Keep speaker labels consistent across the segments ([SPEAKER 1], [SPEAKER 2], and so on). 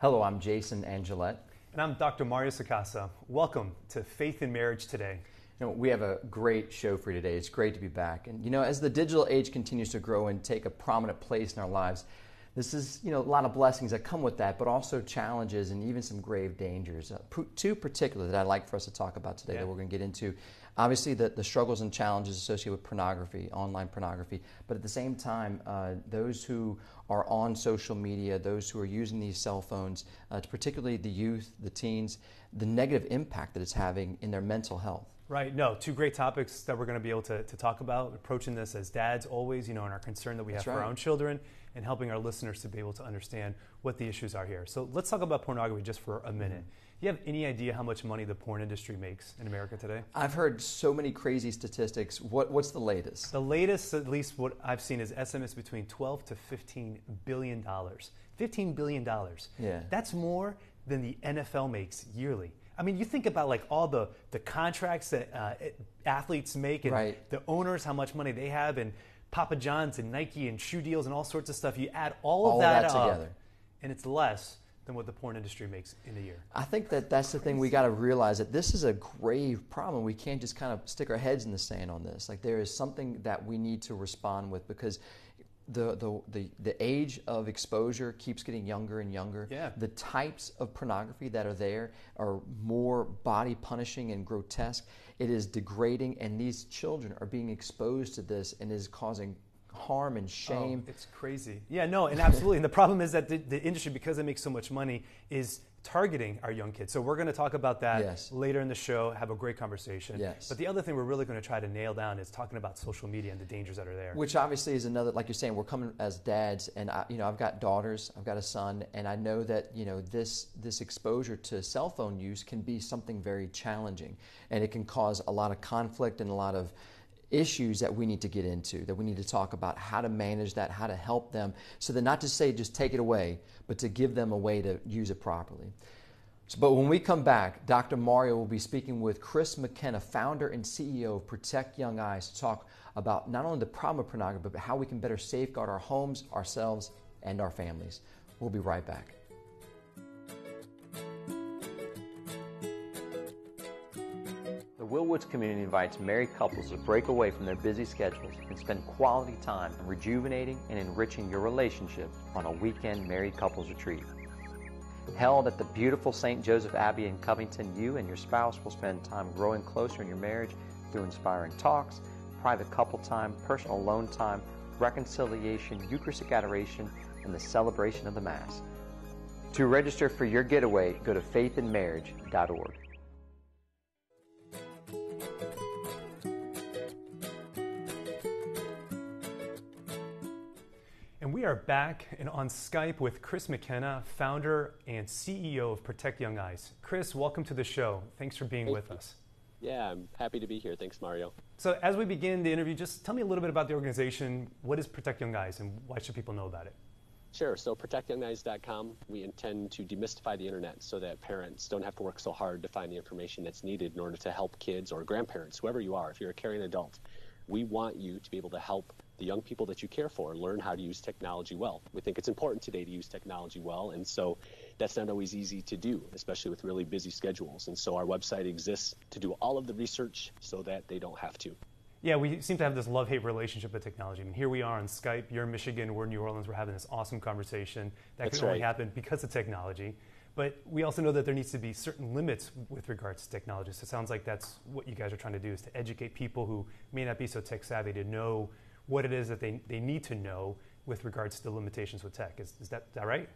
[SPEAKER 1] Hello, I'm Jason Angelette.
[SPEAKER 2] And I'm Dr. Mario Sacasa. Welcome to Faith in Marriage Today.
[SPEAKER 1] We have a great show for you today. It's great to be back. And as the digital age continues to grow and take a prominent place in our lives, this is, a lot of blessings that come with that, but also challenges and even some grave dangers. Two particular that I'd like for us to talk about today that we're going to get into. Obviously, the struggles and challenges associated with pornography, online pornography, but at the same time, those who are on social media, those who are using these cell phones, particularly the youth, the teens, the negative impact that it's having in their mental health.
[SPEAKER 2] Right. No, two great topics that we're going to be able to talk about, approaching this as dads always, and our concern that we have for our own children and helping our listeners to be able to understand what the issues are here. So let's talk about pornography just for a minute. Do you have any idea how much money the porn industry makes in America today?
[SPEAKER 1] I've heard so many crazy statistics. What's the latest?
[SPEAKER 2] The latest, at least what I've seen, is estimates between $12 to $15 billion. $15 billion.
[SPEAKER 1] Yeah.
[SPEAKER 2] That's more than the NFL makes yearly. I mean, you think about like all the contracts that athletes make and the owners, how much money they have, and Papa John's and Nike and shoe deals and all sorts of stuff. You add all of that up, together, and it's less than what the porn industry makes in a year.
[SPEAKER 1] I think that's the thing we got to realize, that this is a grave problem. We can't just kind of stick our heads in the sand on this. Like, there is something that we need to respond with, because the age of exposure keeps getting younger and younger.
[SPEAKER 2] Yeah.
[SPEAKER 1] The types of pornography that are there are more body punishing and grotesque. It is degrading, and these children are being exposed to this, and is causing harm and shame.
[SPEAKER 2] Oh, it's crazy. Yeah, no, and absolutely. And the problem is that the industry, because it makes so much money, is targeting our young kids. So we're going to talk about that later in the show, have a great conversation.
[SPEAKER 1] Yes.
[SPEAKER 2] But the other thing we're really going to try to nail down is talking about social media and the dangers that are there.
[SPEAKER 1] Which obviously is another, like you're saying, we're coming as dads, and I've got daughters, I've got a son, and I know that this exposure to cell phone use can be something very challenging, and it can cause a lot of conflict and a lot of issues that we need to get into, that we need to talk about how to manage that, how to help them, so that not to say just take it away, but to give them a way to use it properly. But when we come back, Dr. Mario will be speaking with Chris McKenna, founder and CEO of Protect Young Eyes, to talk about not only the problem of pornography, but how we can better safeguard our homes, ourselves, and our families. We'll be right back. The Willwoods community invites married couples to break away from their busy schedules and spend quality time rejuvenating and enriching your relationship on a weekend married couples retreat. Held at the beautiful St. Joseph Abbey in Covington, you and your spouse will spend time growing closer in your marriage through inspiring talks, private couple time, personal alone time, reconciliation, Eucharistic adoration, and the celebration of the Mass. To register for your getaway, go to faithinmarriage.org.
[SPEAKER 2] And we are back and on Skype with Chris McKenna, founder and CEO of Protect Young Eyes. Chris, welcome to the show. Thanks for being with us.
[SPEAKER 3] Yeah, I'm happy to be here. Thanks, Mario.
[SPEAKER 2] So as we begin the interview, just tell me a little bit about the organization. What is Protect Young Eyes, and why should people know about it?
[SPEAKER 3] Sure. So protectyoungeyes.com, we intend to demystify the internet so that parents don't have to work so hard to find the information that's needed in order to help kids or grandparents, whoever you are. If you're a caring adult, we want you to be able to help the young people that you care for learn how to use technology well. We think it's important today to use technology well, and so that's not always easy to do, especially with really busy schedules. And so our website exists to do all of the research so that they don't have to.
[SPEAKER 2] Yeah, we seem to have this love-hate relationship with technology. I mean, here we are on Skype. You're in Michigan, we're in New Orleans. We're having this awesome conversation that can only happen because of technology. But we also know that there needs to be certain limits with regards to technology. So it sounds like that's what you guys are trying to do, is to educate people who may not be so tech savvy to know what it is that they need to know with regards to the limitations with tech. Is that right?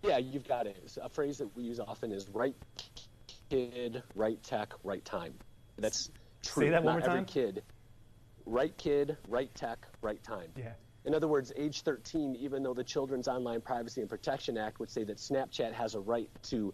[SPEAKER 3] Yeah, you've got it. So a phrase that we use often is right kid, right tech, right time. That's true.
[SPEAKER 2] Say that one more time.
[SPEAKER 3] Every kid, right tech, right time.
[SPEAKER 2] Yeah.
[SPEAKER 3] In other words, age 13, even though the Children's Online Privacy and Protection Act would say that Snapchat has a right to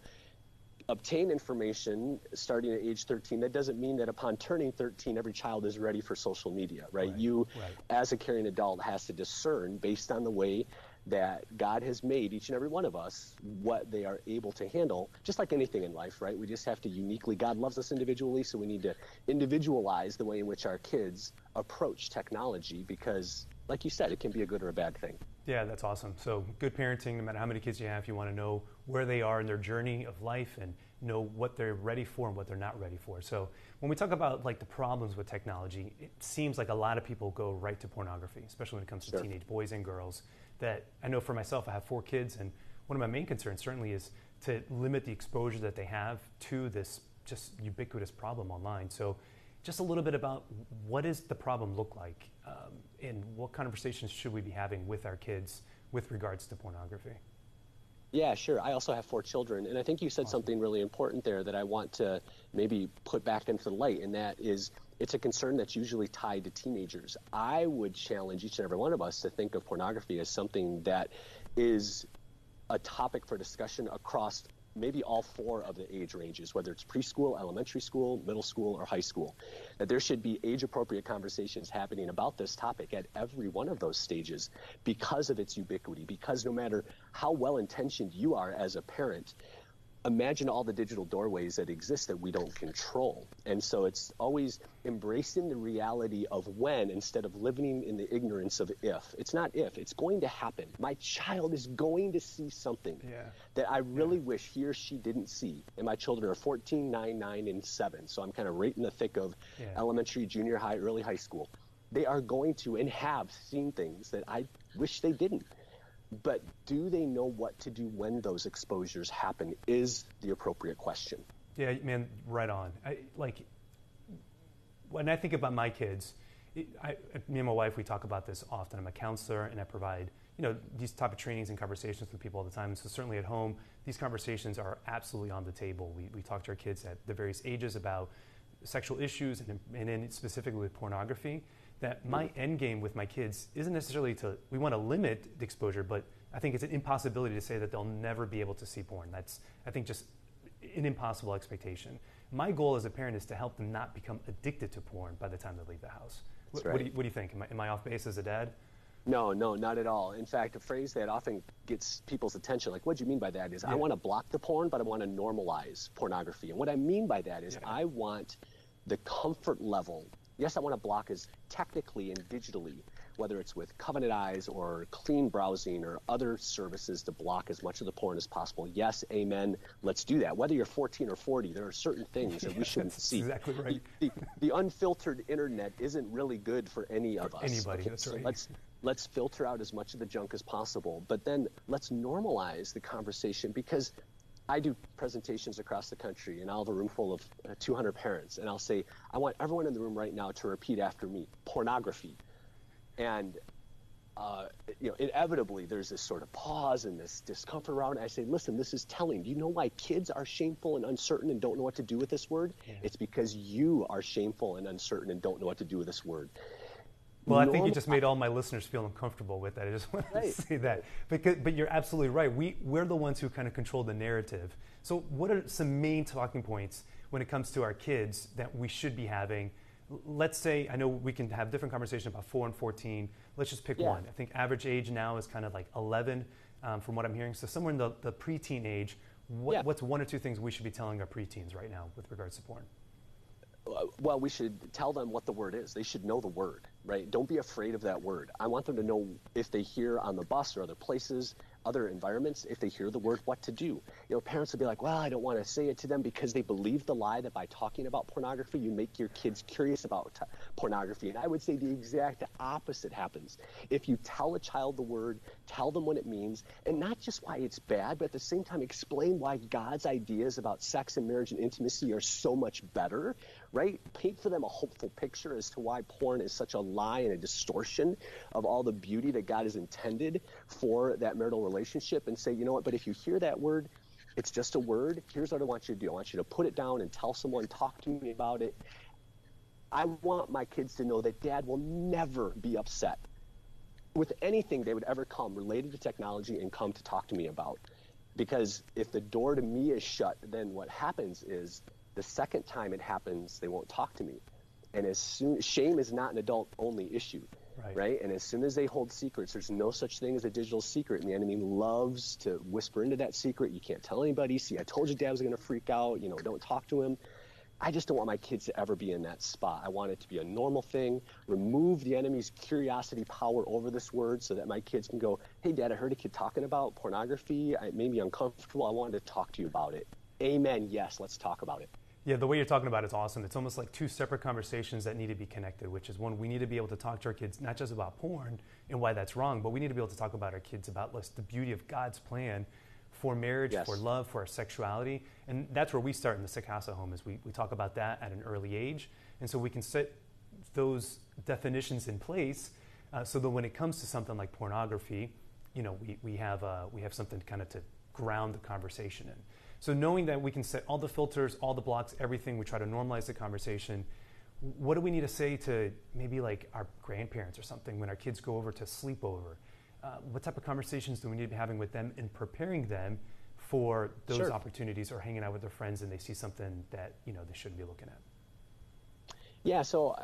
[SPEAKER 3] obtain information starting at age 13, that doesn't mean that upon turning 13, every child is ready for social media, right? You, as a caring adult, has to discern based on the way that God has made each and every one of us what they are able to handle, just like anything in life, right? We just have to uniquely, God loves us individually, so we need to individualize the way in which our kids approach technology, because like you said, it can be a good or a bad thing.
[SPEAKER 2] Yeah, that's awesome. So good parenting, no matter how many kids you have, you want to know where they are in their journey of life and know what they're ready for and what they're not ready for. So when we talk about like the problems with technology, it seems like a lot of people go right to pornography, especially when it comes to teenage boys and girls. That I know for myself, I have 4 kids, and one of my main concerns certainly is to limit the exposure that they have to this just ubiquitous problem online. So just a little bit about what does the problem look like, and what conversations should we be having with our kids with regards to pornography?
[SPEAKER 3] Yeah, sure. I also have 4 children, and I think you said something really important there that I want to maybe put back into the light, and that is it's a concern that's usually tied to teenagers. I would challenge each and every one of us to think of pornography as something that is a topic for discussion across maybe all 4 of the age ranges, whether it's preschool, elementary school, middle school, or high school. That there should be age-appropriate conversations happening about this topic at every one of those stages because of its ubiquity, because no matter how well-intentioned you are as a parent, imagine all the digital doorways that exist that we don't control. And so it's always embracing the reality of when instead of living in the ignorance of if. It's not if, it's going to happen. My child is going to see something that I really wish he or she didn't see. And my children are 14, 9, 9, and 7. So I'm kind of right in the thick of elementary, junior high, early high school. They are going to and have seen things that I wish they didn't. But do they know what to do when those exposures happen is the appropriate question.
[SPEAKER 2] Yeah, man, right on. When I think about my kids, me and my wife, we talk about this often. I'm a counselor, and I provide these type of trainings and conversations with people all the time. So certainly at home, these conversations are absolutely on the table. We talk to our kids at the various ages about sexual issues and then specifically with pornography. That my end game with my kids isn't necessarily we want to limit the exposure, but I think it's an impossibility to say that they'll never be able to see porn. That's, I think, just an impossible expectation. My goal as a parent is to help them not become addicted to porn by the time they leave the house.
[SPEAKER 3] That's
[SPEAKER 2] what
[SPEAKER 3] right.
[SPEAKER 2] do you think? Am I off base as a dad?
[SPEAKER 3] No, not at all. In fact, a phrase that often gets people's attention, like, what do you mean by that, is I want to block the porn, but I want to normalize pornography. And what I mean by that is I want the comfort level. Yes, I want to block as technically and digitally, whether it's with Covenant Eyes or clean browsing or other services to block as much of the porn as possible. Yes, amen. Let's do that. Whether you're 14 or 40, there are certain things that we shouldn't see.
[SPEAKER 2] Exactly right.
[SPEAKER 3] The unfiltered internet isn't really good for any of us.
[SPEAKER 2] Anybody,
[SPEAKER 3] okay?
[SPEAKER 2] that's
[SPEAKER 3] so
[SPEAKER 2] right.
[SPEAKER 3] Let's filter out as much of the junk as possible, but then let's normalize the conversation, because I do presentations across the country, and I'll have a room full of 200 parents, and I'll say, I want everyone in the room right now to repeat after me, pornography. And inevitably there's this sort of pause and this discomfort around it. I say, listen, this is telling. Do you know why kids are shameful and uncertain and don't know what to do with this word? Yeah. It's because you are shameful and uncertain and don't know what to do with this word.
[SPEAKER 2] Well, I think you just made all my listeners feel uncomfortable with that. I just want to say that. But you're absolutely right. We're the ones who kind of control the narrative. So what are some main talking points when it comes to our kids that we should be having? Let's say, I know we can have different conversations about 4 and 14. Let's just pick one. I think average age now is kind of like 11 from what I'm hearing. So somewhere in the preteen age, what's 1 or 2 things we should be telling our preteens right now with regards to porn?
[SPEAKER 3] Well, we should tell them what the word is. They should know the word, right? Don't be afraid of that word. I want them to know if they hear on the bus or other places, other environments, if they hear the word, what to do. Parents will be like, well, I don't want to say it to them, because they believe the lie that by talking about pornography, you make your kids curious about pornography. And I would say the exact opposite happens. If you tell a child the word, tell them what it means, and not just why it's bad, but at the same time explain why God's ideas about sex and marriage and intimacy are so much better, right? Paint for them a hopeful picture as to why porn is such a lie and a distortion of all the beauty that God has intended for that marital relationship, and say, you know what, but if you hear that word, it's just a word. Here's what I want you to do. I want you to put it down and tell someone, talk to me about it. I want my kids to know that Dad will never be upset with anything they would ever come related to technology and come to talk to me about. Because if the door to me is shut, then what happens is the second time it happens, they won't talk to me. And shame is not an adult-only issue. Right? And as soon as they hold secrets, there's no such thing as a digital secret, and the enemy loves to whisper into that secret. You can't tell anybody. See, I told you Dad was going to freak out. Don't talk to him. I just don't want my kids to ever be in that spot. I want it to be a normal thing. Remove the enemy's curiosity power over this word so that my kids can go, hey, Dad, I heard a kid talking about pornography. It made me uncomfortable. I wanted to talk to you about it. Amen. Yes, let's talk about it.
[SPEAKER 2] Yeah, the way you're talking about it is awesome. It's almost like two separate conversations that need to be connected, which is one, we need to be able to talk to our kids not just about porn and why that's wrong, but we need to be able to talk about our kids about the beauty of God's plan for marriage, yes, for love, for our sexuality. And that's where we start in the Sacasa home, is we talk about that at an early age. And so we can set those definitions in place so that when it comes to something like pornography, we have something kind of to ground the conversation in. So knowing that we can set all the filters, all the blocks, everything, we try to normalize the conversation. What do we need to say to maybe like our grandparents or something when our kids go over to sleepover? What type of conversations do we need to be having with them and preparing them for those
[SPEAKER 3] Sure.
[SPEAKER 2] opportunities, or hanging out with their friends and they see something that they shouldn't be looking at?
[SPEAKER 3] Yeah, so,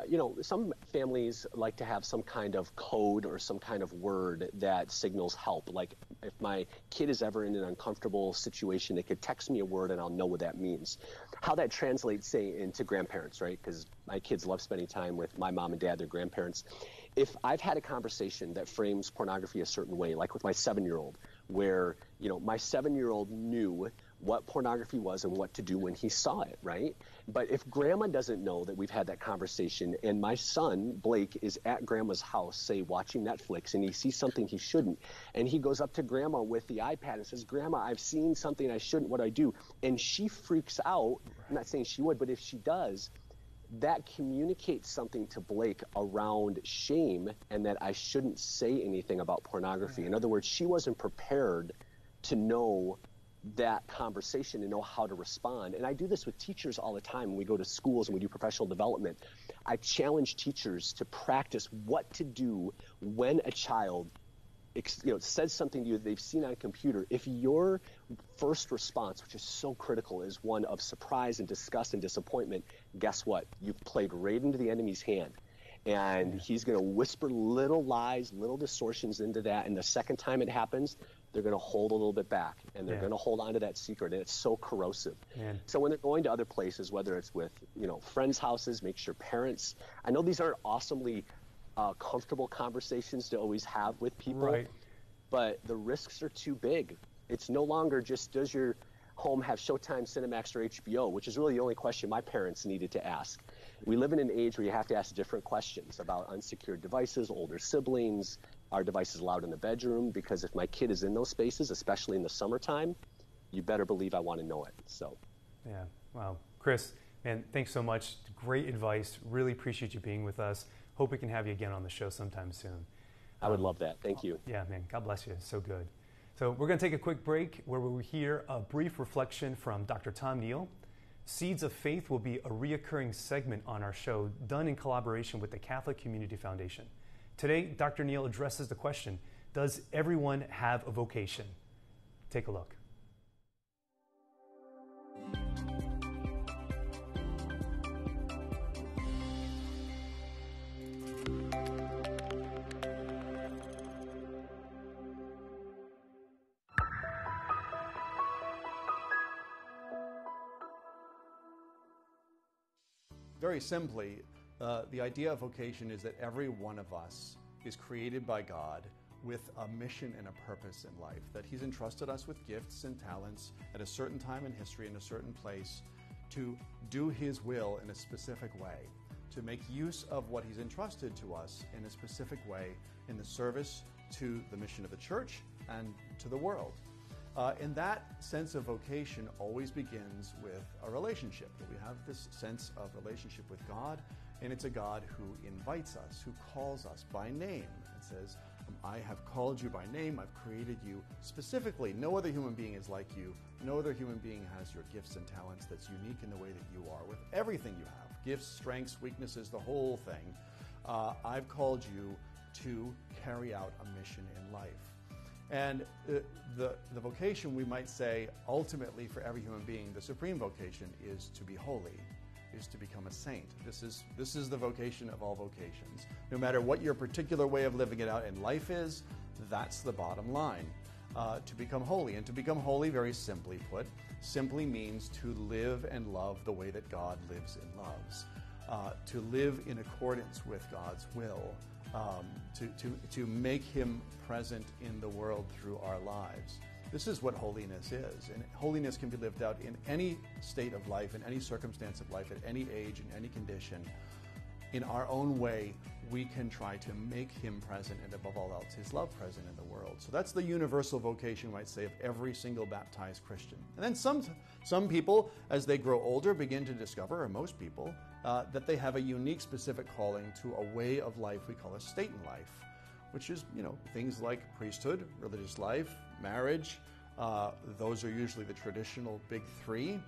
[SPEAKER 3] some families like to have some kind of code or some kind of word that signals help. Like if my kid is ever in an uncomfortable situation, they could text me a word and I'll know what that means. How that translates, say, into grandparents, right? Because my kids love spending time with my mom and dad, their grandparents. If I've had a conversation that frames pornography a certain way, like with my 7-year-old, where, my 7-year-old knew what pornography was and what to do when he saw it, right? But if grandma doesn't know that we've had that conversation, and my son, Blake, is at grandma's house, say, watching Netflix, and he sees something he shouldn't, and he goes up to grandma with the iPad and says, Grandma, I've seen something I shouldn't, what do I do? And she freaks out. I'm not saying she would, but if she does, that communicates something to Blake around shame and that I shouldn't say anything about pornography. In other words, she wasn't prepared to know that conversation and know how to respond. And I do this with teachers all the time when we go to schools and we do professional development. I challenge teachers to practice what to do when a child says something to you that they've seen on a computer. If your first response, which is so critical, is one of surprise and disgust and disappointment, guess what? You've played right into the enemy's hand. And he's going to whisper little lies, little distortions into that. And the second time it happens, they're going to hold a little bit back, and they're going to hold on to that secret, and it's so corrosive. So when they're going to other places, whether it's with friends' houses, make sure parents. I know these aren't awesomely comfortable conversations to always have with people, right, but the risks are too big. It's no longer just, does your home have Showtime, Cinemax, or HBO, which is really the only question my parents needed to ask. We live in an age where you have to ask different questions about unsecured devices, older siblings, are devices allowed in the bedroom? Because if my kid is in those spaces, especially in the summertime, you better believe I want to know it. So,
[SPEAKER 2] yeah, wow. Chris, man, thanks so much. Great advice. Really appreciate you being with us. Hope we can have you again on the show sometime soon.
[SPEAKER 3] I would love that. Thank you.
[SPEAKER 2] Yeah, man. God bless you. So good. So we're going to take a quick break where we'll hear a brief reflection from Dr. Tom Neal. Seeds of Faith will be a reoccurring segment on our show, done in collaboration with the Catholic Community Foundation. Today, Dr. Neal addresses the question, does everyone have a vocation? Take a look.
[SPEAKER 4] Very simply, the idea of vocation is that every one of us is created by God with a mission and a purpose in life, that He's entrusted us with gifts and talents at a certain time in history, in a certain place, to do His will in a specific way, to make use of what He's entrusted to us in a specific way in the service to the mission of the church and to the world. And that sense of vocation always begins with a relationship. We have this sense of relationship with God, and it's a God who invites us, who calls us by name. It says, I have called you by name, I've created you specifically. No other human being is like you. No other human being has your gifts and talents that's unique in the way that you are, with everything you have, gifts, strengths, weaknesses, the whole thing. I've called you to carry out a mission in life. And the vocation, we might say, ultimately for every human being, the supreme vocation is to be holy, is to become a saint. This is the vocation of all vocations. No matter what your particular way of living it out in life is, that's the bottom line. to become holy. And to become holy, very simply put, simply means to live and love the way that God lives and loves, to live in accordance with God's will, to make Him present in the world through our lives. This is what holiness is. And holiness can be lived out in any state of life, in any circumstance of life, at any age, in any condition. In our own way, we can try to make Him present, and above all else, His love present in the world. So that's the universal vocation, you might say, of every single baptized Christian. And then some people, as they grow older, begin to discover, or most people, that they have a unique, specific calling to a way of life we call a state in life, which is, things like priesthood, religious life, marriage. Those are usually the traditional big three.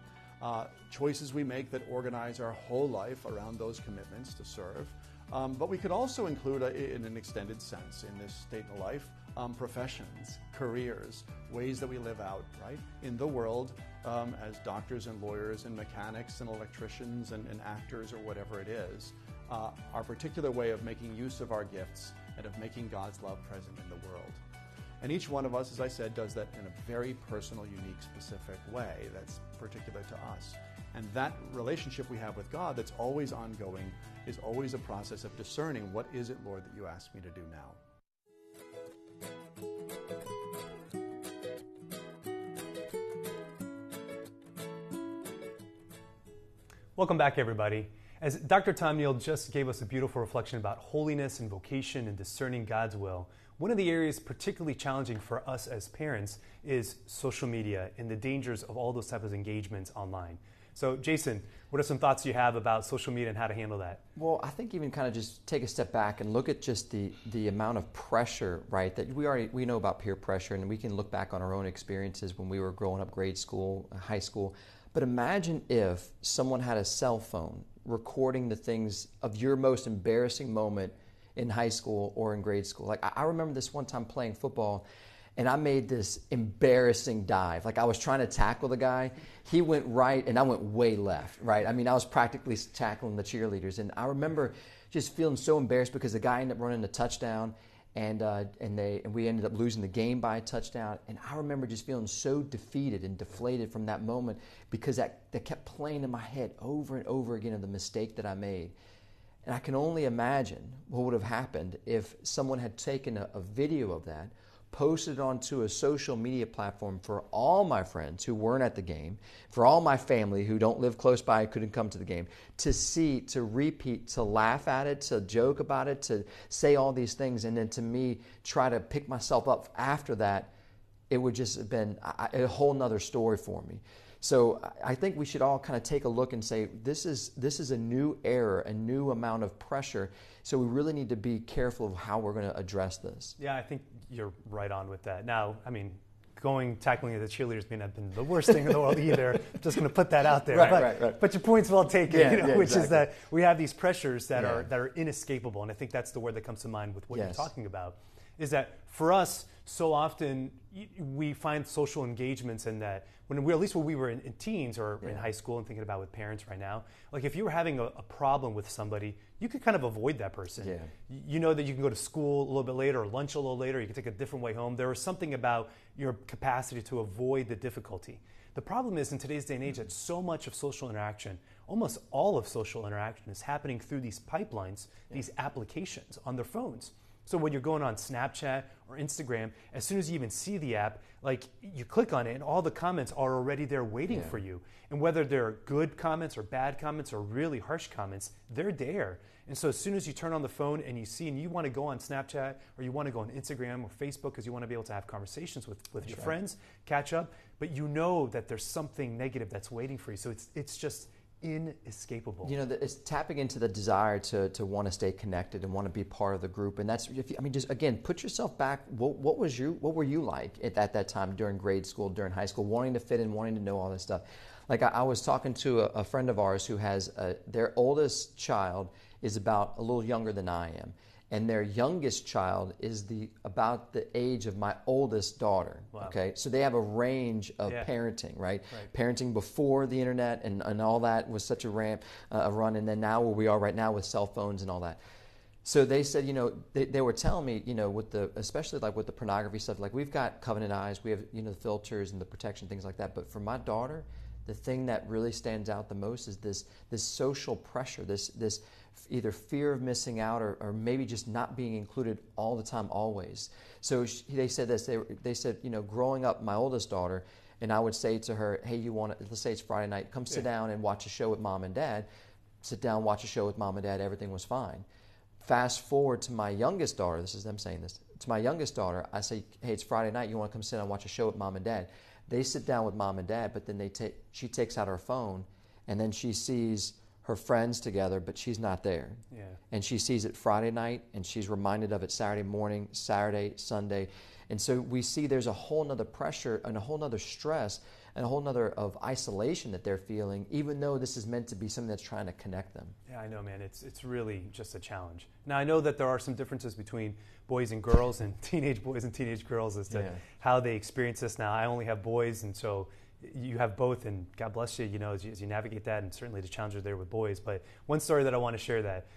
[SPEAKER 4] Choices we make that organize our whole life around those commitments to serve. But we could also include, in an extended sense, in this state of life, professions, careers, ways that we live out, right, in the world as doctors and lawyers and mechanics and electricians and actors or whatever it is. Our particular way of making use of our gifts and of making God's love present in the world. And each one of us, as I said, does that in a very personal, unique, specific way that's particular to us. And that relationship we have with God that's always ongoing is always a process of discerning, what is it, Lord, that you ask me to do now?
[SPEAKER 2] Welcome back, everybody. As Dr. Tom Neal just gave us a beautiful reflection about holiness and vocation and discerning God's will, one of the areas particularly challenging for us as parents is social media and the dangers of all those types of engagements online. So, Jason, what are some thoughts you have about social media and how to handle that?
[SPEAKER 1] Well, I think even kind of just take a step back and look at just the amount of pressure, right, that we know about peer pressure, and we can look back on our own experiences when we were growing up, grade school, high school. But imagine if someone had a cell phone recording the things of your most embarrassing moment in high school or in grade school. Like, I remember this one time playing football, and I made this embarrassing dive. Like, I was trying to tackle the guy. He went right, and I went way left, right? I mean, I was practically tackling the cheerleaders. And I remember just feeling so embarrassed because the guy ended up running a touchdown, and we ended up losing the game by a touchdown. And I remember just feeling so defeated and deflated from that moment because that kept playing in my head over and over again of the mistake that I made. And I can only imagine what would have happened if someone had taken a video of that, posted it onto a social media platform for all my friends who weren't at the game, for all my family who don't live close by and couldn't come to the game, to see, to repeat, to laugh at it, to joke about it, to say all these things, and then to me try to pick myself up after that. It would just have been a whole nother story for me. So I think we should all kind of take a look and say, this is a new era, a new amount of pressure. So we really need to be careful of how we're going to address this.
[SPEAKER 2] Yeah, I think you're right on with that. Now, I mean, tackling the cheerleaders may not have been the worst thing in the world either. I'm just going to put that out there.
[SPEAKER 1] Right.
[SPEAKER 2] But your point's well taken, which
[SPEAKER 1] exactly.
[SPEAKER 2] is that we have these pressures that are inescapable. And I think that's the word that comes to mind with what you're talking about, is that for us, so often we find social engagements in that when we were in teens or in high school and thinking about with parents right now, like if you were having a problem with somebody, you could kind of avoid that person.
[SPEAKER 1] Yeah.
[SPEAKER 2] You know that you can go to school a little bit later or lunch a little later, you can take a different way home. There was something about your capacity to avoid the difficulty. The problem is in today's day and age that so much of social interaction, almost all of social interaction is happening through these pipelines, these applications on their phones. So when you're going on Snapchat or Instagram, as soon as you even see the app, like you click on it and all the comments are already there waiting for you. And whether they're good comments or bad comments or really harsh comments, they're there. And so as soon as you turn on the phone and you see and you want to go on Snapchat or you want to go on Instagram or Facebook because you want to be able to have conversations with your friends, catch up, but you know that there's something negative that's waiting for you. So it's just inescapable.
[SPEAKER 1] You know, it's tapping into the desire to want to stay connected and want to be part of the group. And that's, just again, put yourself back. What were you like at that time during grade school, during high school, wanting to fit in, wanting to know all this stuff? Like I was talking to a friend of ours who has their oldest child is about a little younger than I am. And their youngest child is about the age of my oldest daughter. Wow. Okay, so they have a range of parenting, right? Parenting before the internet and all that was such a run, and then now where we are right now with cell phones and all that. So they said, they were telling me, especially like with the pornography stuff, like we've got Covenant Eyes, we have, the filters and the protection, things like that. But for my daughter, the thing that really stands out the most is this social pressure, this either fear of missing out or maybe just not being included all the time, always. So they said this, they said, growing up, my oldest daughter, and I would say to her, hey, let's say it's Friday night, come sit down and watch a show with mom and dad. Sit down, watch a show with mom and dad, everything was fine. Fast forward to my youngest daughter, this is them saying this, to my youngest daughter, I say, hey, it's Friday night, you want to come sit down and watch a show with mom and dad? They sit down with mom and dad, but then she takes out her phone, and then she sees her friends together, but she's not there.
[SPEAKER 2] Yeah.
[SPEAKER 1] And she sees it Friday night, and she's reminded of it Saturday morning, Saturday, Sunday. And so we see there's a whole nother pressure and a whole nother stress and a whole nother of isolation that they're feeling, even though this is meant to be something that's trying to connect them.
[SPEAKER 2] Yeah, I know, man. It's really just a challenge. Now, I know that there are some differences between boys and girls and teenage boys and teenage girls as to how they experience this. Now, I only have boys, and so you have both, and God bless you, as you navigate that, and certainly the challenges there with boys. But one story that I want to share that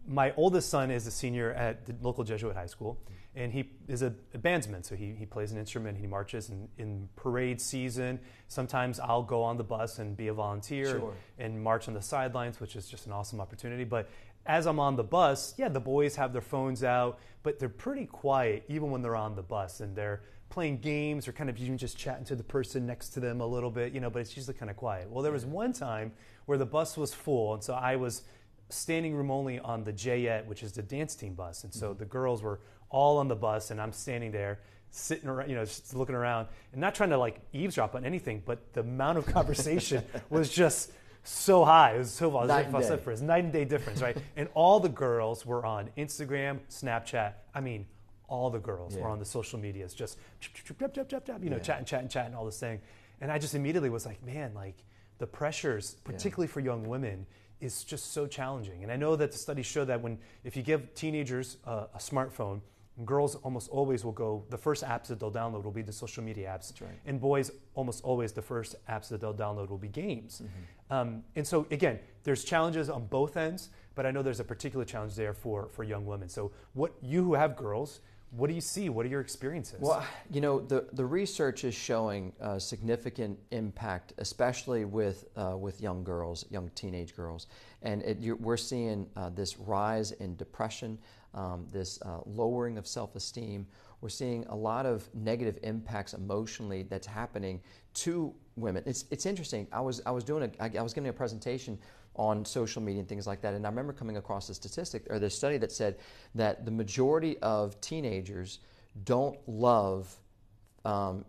[SPEAKER 2] my oldest son is a senior at the local Jesuit high school, and he is a bandsman, so he plays an instrument, he marches in parade season. Sometimes I'll go on the bus and be a volunteer and march on the sidelines, which is just an awesome opportunity. But as I'm on the bus, the boys have their phones out, but they're pretty quiet even when they're on the bus, and they're playing games or kind of even just chatting to the person next to them a little bit, but it's usually kind of quiet. Well, there was one time where the bus was full, and so I was standing room only on the Jayette, which is the dance team bus. And so the girls were all on the bus, and I'm standing there, sitting around, just looking around, and not trying to like eavesdrop on anything, but the amount of conversation was just so high. It was so night and day difference, right? And all the girls were on Instagram, Snapchat. I mean, all the girls were on the social medias, just chatting, all this thing. And I just immediately was like, man, like the pressures, particularly for young women, is just so challenging. And I know that the studies show that if you give teenagers a smartphone, girls almost always will go, the first apps that they'll download will be the social media apps.
[SPEAKER 1] That's right.
[SPEAKER 2] And boys, almost always the first apps that they'll download will be games. And so again, there's challenges on both ends, but I know there's a particular challenge there for young women. So you who have girls, what do you see? What are your experiences?
[SPEAKER 1] Well, the research is showing significant impact, especially with young girls, young teenage girls. And we're seeing this rise in depression, this lowering of self-esteem. We're seeing a lot of negative impacts emotionally that's happening to women. It's interesting. I was giving a presentation on social media and things like that, and I remember coming across the statistic or the study that said that the majority of teenagers don't love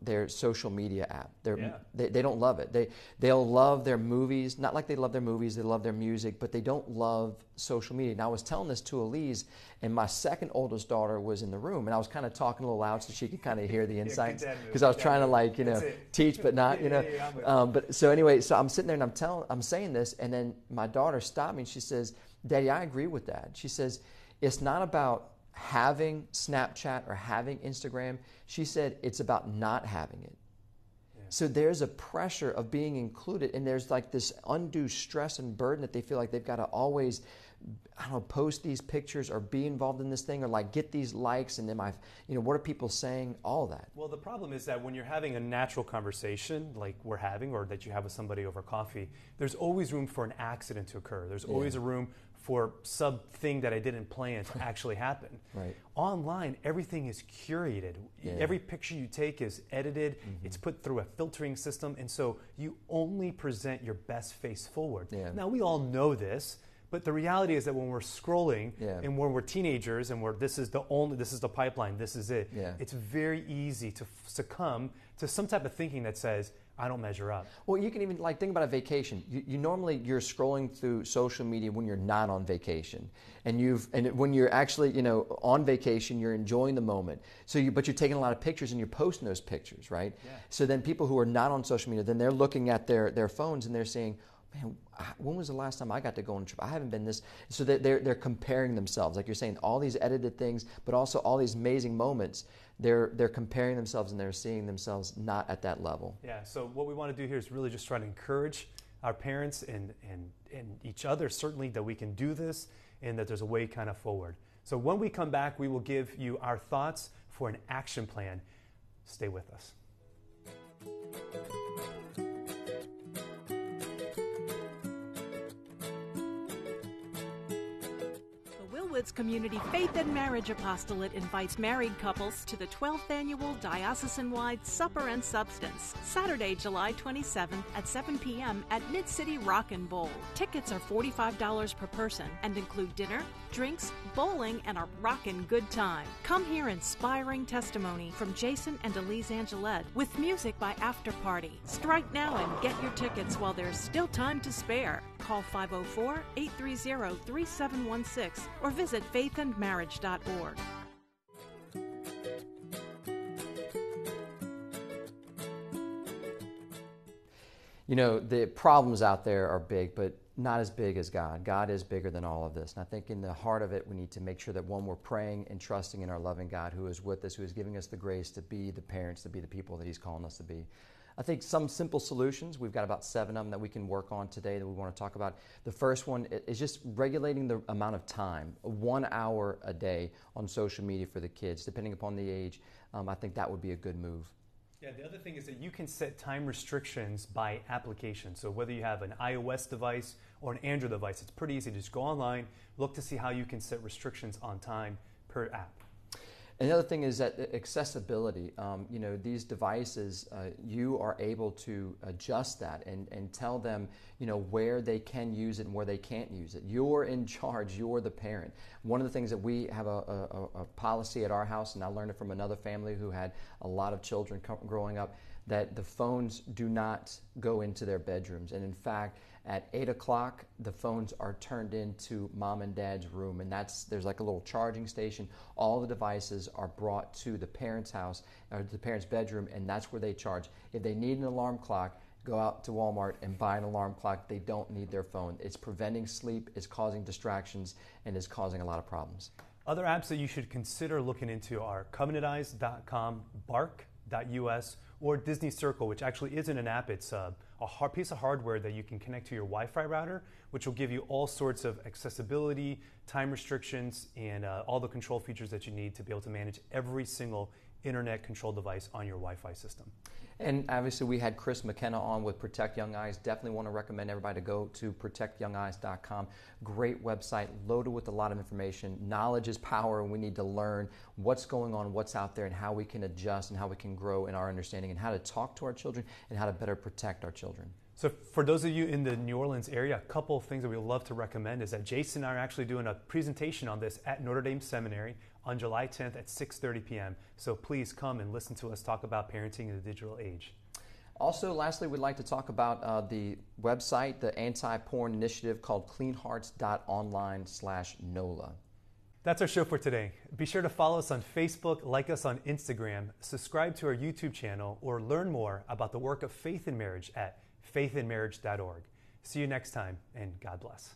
[SPEAKER 1] their social media app. They don't love it. They'll love their movies, not like they love their movies, they love their music, but they don't love social media. And I was telling this to Elise, and my second oldest daughter was in the room, and I was kind of talking a little loud so she could kind of hear the insights, because I was trying to teach but not, but so anyway, so I'm sitting there and I'm saying this, and then my daughter stopped me and she says, Daddy, I agree with that. She says, it's not about having Snapchat or having Instagram. She said it's about not having it. So there's a pressure of being included, and there's like this undue stress and burden that they feel like they've got to always, post these pictures or be involved in this thing or like get these likes, and then what are people saying? All that.
[SPEAKER 2] Well, the problem is that when you're having a natural conversation like we're having, or that you have with somebody over coffee, there's always room for an accident to occur. There's always a room for something that I didn't plan to actually happen.
[SPEAKER 1] Right.
[SPEAKER 2] Online, everything is curated. Every picture you take is edited. It's put through a filtering system, and so you only present your best face forward. Now, we all know this, but the reality is that when we're scrolling and when we're teenagers and this is the pipeline, this is it, it's very easy to succumb to some type of thinking that says, I don't measure up.
[SPEAKER 1] Well, you can even think about a vacation. You're scrolling through social media when you're not on vacation, and when you're actually on vacation, you're enjoying the moment. But you're taking a lot of pictures and you're posting those pictures, right? Yeah. So then people who are not on social media, then they're looking at their phones and they're saying, man, when was the last time I got to go on a trip? I haven't been this. So they're comparing themselves, like you're saying, all these edited things, but also all these amazing moments. They're comparing themselves and they're seeing themselves not at that level.
[SPEAKER 2] Yeah. So what we want to do here is really just try to encourage our parents and each other, certainly, that we can do this and that there's a way kind of forward. So when we come back, we will give you our thoughts for an action plan. Stay with us.
[SPEAKER 5] Woods Community Faith and Marriage Apostolate invites married couples to the 12th Annual Diocesan-Wide Supper and Substance, Saturday, July 27th at 7 p.m. at Mid-City Rockin' Bowl. Tickets are $45 per person and include dinner, drinks, bowling, and a rockin' good time. Come hear inspiring testimony from Jason and Elise Angelette with music by After Party. Strike now and get your tickets while there's still time to spare. Call 504-830-3716 or visit faithandmarriage.org.
[SPEAKER 1] You know, the problems out there are big, but not as big as God. God is bigger than all of this. And I think in the heart of it, we need to make sure that, one, we're praying and trusting in our loving God who is with us, who is giving us the grace to be the parents, to be the people that He's calling us to be. I think some simple solutions, we've got about 7 of them that we can work on today that we want to talk about. The first one is just regulating the amount of time, 1 hour a day on social media for the kids, depending upon the age. I think that would be a good move.
[SPEAKER 2] Yeah, the other thing is that you can set time restrictions by application. So whether you have an iOS device or an Android device, it's pretty easy. Just go online, look to see how you can set restrictions on time per app.
[SPEAKER 1] And the other thing is that accessibility. You know, these devices, you are able to adjust that and tell them, you know, where they can use it and where they can't use it. You're in charge. You're the parent. One of the things that we have a policy at our house, and I learned it from another family who had a lot of children growing up, that the phones do not go into their bedrooms. And in fact, at 8 o'clock, the phones are turned into mom and dad's room, and there's like a little charging station. All the devices are brought to the parent's house, or the parent's bedroom, and that's where they charge. If they need an alarm clock, go out to Walmart and buy an alarm clock. They don't need their phone. It's preventing sleep, it's causing distractions, and is causing a lot of problems.
[SPEAKER 2] Other apps that you should consider looking into are covenanteyes.com, bark.us, or Disney Circle, which actually isn't an app. It's a piece of hardware that you can connect to your Wi-Fi router, which will give you all sorts of accessibility, time restrictions, and all the control features that you need to be able to manage every single internet control device on your Wi-Fi system.
[SPEAKER 1] And obviously we had Chris McKenna on with Protect Young Eyes. Definitely want to recommend everybody to go to protectyoungeyes.com. Great website, loaded with a lot of information. Knowledge is power, and we need to learn what's going on, what's out there, and how we can adjust and how we can grow in our understanding and how to talk to our children and how to better protect our children.
[SPEAKER 2] So for those of you in the New Orleans area, a couple of things that we would love to recommend is that Jason and I are actually doing a presentation on this at Notre Dame Seminary on July 10th at 6:30 p.m. So please come and listen to us talk about parenting in the digital age.
[SPEAKER 1] Also, lastly, we'd like to talk about the website, the anti-porn initiative called cleanhearts.online/NOLA.
[SPEAKER 2] That's our show for today. Be sure to follow us on Facebook, like us on Instagram, subscribe to our YouTube channel, or learn more about the work of Faith in Marriage at faithandmarriage.org. See you next time, and God bless.